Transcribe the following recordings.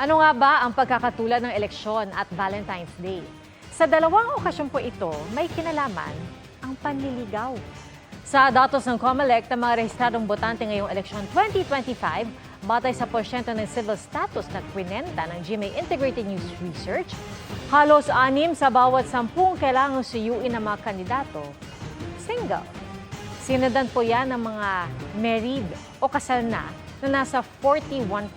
Ano nga ba ang pagkakatulad ng eleksyon at Valentine's Day? Sa dalawang okasyon po ito, may kinalaman ang panliligaw. Sa datos ng COMELEC ng mga rehistradong botante ngayong eleksyon 2025, batay sa porsyento ng civil status na kwinenta ng GMA Integrated News Research, halos 6 sa bawat 10 kailangang suyuin ng mga kandidato, single. Sinundan po yan ng mga married o kasal na nasa 41%.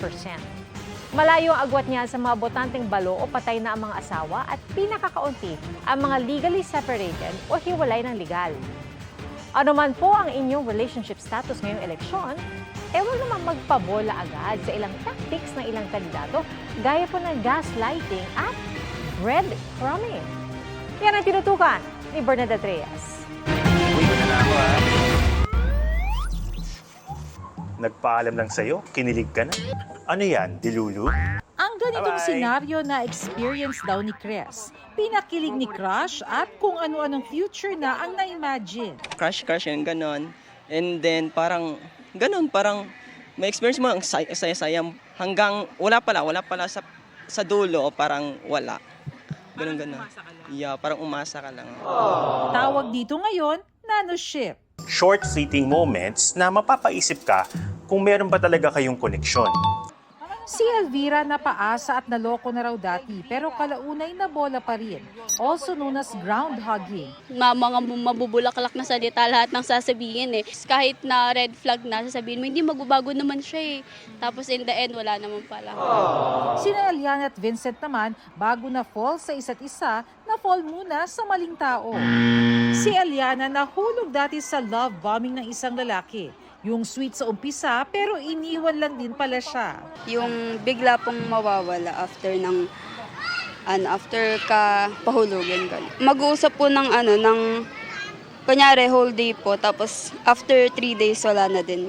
Malayo ang agwat niya sa mga botanteng balo o patay na ang mga asawa at pinakakaunti ang mga legally separated o hiwalay ng legal. Ano man po ang inyong relationship status ngayong eleksyon, huwag naman magpabola agad sa ilang tactics ng ilang kandidato gaya po ng gaslighting at breadcrumbing. Yan ang tinutukan ni Bernadette Reyes. Nagpaalam lang sa'yo, kinilig ka na. Ano yan, dilulu? Ang ganitong Bye-bye. senaryo na experience daw ni Cres. Pinakilig ni Crush at kung ano-anong future na ang na-imagine. Crush yung ganon. And then parang ganon, parang may experience mo ang saya-saya hanggang wala pala sa dulo, parang wala. Ganon. Yeah, parang umasa ka lang. Tawag dito ngayon, nanoship. Short fleeting moments na mapapaisip ka kung meron ba talaga kayong koneksyon. Si Elvira napaasa at naloko na raw dati pero kalaunay na bola pa rin. Also known as ground hugging. Mga mabubulaklak na salita lahat ng sasabihin eh. Kahit na red flag na sasabihin mo, hindi magbabago naman siya eh. Tapos in the end, wala naman pala. Sina Eliana at Vincent naman, bago na fall sa isa't isa, na fall muna sa maling tao. Si Eliana nahulog dati sa love bombing ng isang lalaki. Yung sweet sa umpisa pero iniwan lang din pala siya. Yung bigla pong mawawala after ka pahulugan ka. Mag-uusap po ng kunyari whole day po, tapos after 3 days wala na din.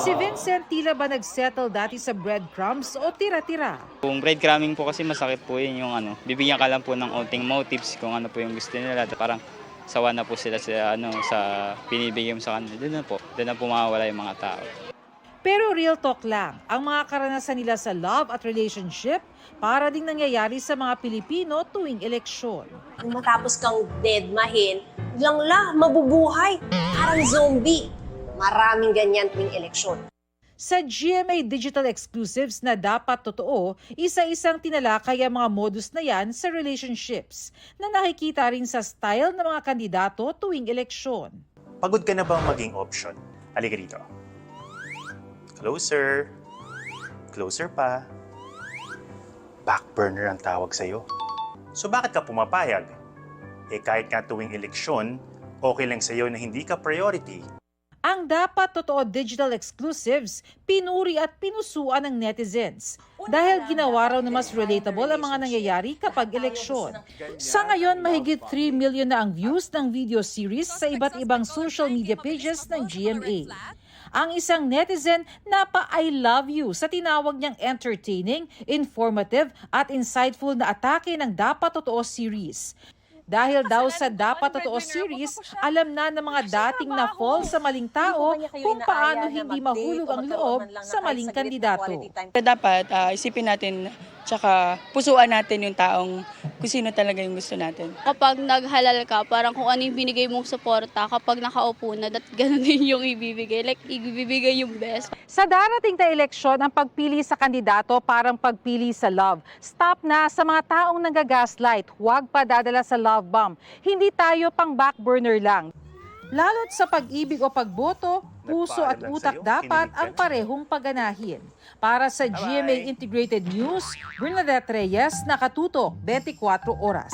Si Vincent tila ba nagsettle dati sa breadcrumbs o tira-tira? Kung breadcrumbing po kasi masakit po yun yung bibigyan ka lang po ng onting motives kung ano po yung gusto nila. Parang sawa na po sila sa pinibigay mo sa kanila. Doon na po mawawala yung mga tao. Pero real talk lang, ang mga karanasan nila sa love at relationship para ding nangyayari sa mga Pilipino tuwing eleksyon. Kung matapos kang deadmahin, biglang mabubuhay, parang zombie. Maraming ganyan tuwing eleksyon. Sa GMA Digital Exclusives na dapat totoo, isa-isang tinalakay ang mga modus na yan sa relationships na nakikita rin sa style ng mga kandidato tuwing eleksyon. Pagod ka na bang maging option? Halika rito. Closer. Closer pa. Backburner ang tawag sa'yo. So bakit ka pumapayag? Kahit nga tuwing eleksyon, okay lang sa'yo na hindi ka priority. Ang dapat totoo digital exclusives, pinuri at pinusuan ng netizens dahil ginawa raw na mas relatable ang mga nangyayari kapag eleksyon. Sa ngayon, mahigit 3 million na ang views ng video series sa iba't ibang social media pages ng GMA. Ang isang netizen napa-I love you sa tinawag niyang entertaining, informative at insightful na atake ng Dapat Totoo series. Dahil daw sa Dapat Totoo series, alam na ng mga dating na-fall sa maling tao kung paano hindi mahulog ang loob sa maling kandidato. Dapat isipin natin tsaka pusuan natin yung taong kung sino talaga yung gusto natin. Kapag naghalal ka, parang kung ano yung binigay mong suporta, kapag nakaupo na, ganun din yung ibibigay. Like, ibibigay yung best. Sa darating na eleksyon, ang pagpili sa kandidato parang pagpili sa love. Stop na sa mga taong nagagaslight. Huwag pa dadala sa love bomb. Hindi tayo pang backburner lang. Lalo't sa pag-ibig o pagboto, puso at Nagpaalam lang utak sa'yo, dapat kinilig ka ang na. parehong pagganahin. Para sa GMA Integrated News, Bernadette Reyes, nakatutok 24 oras.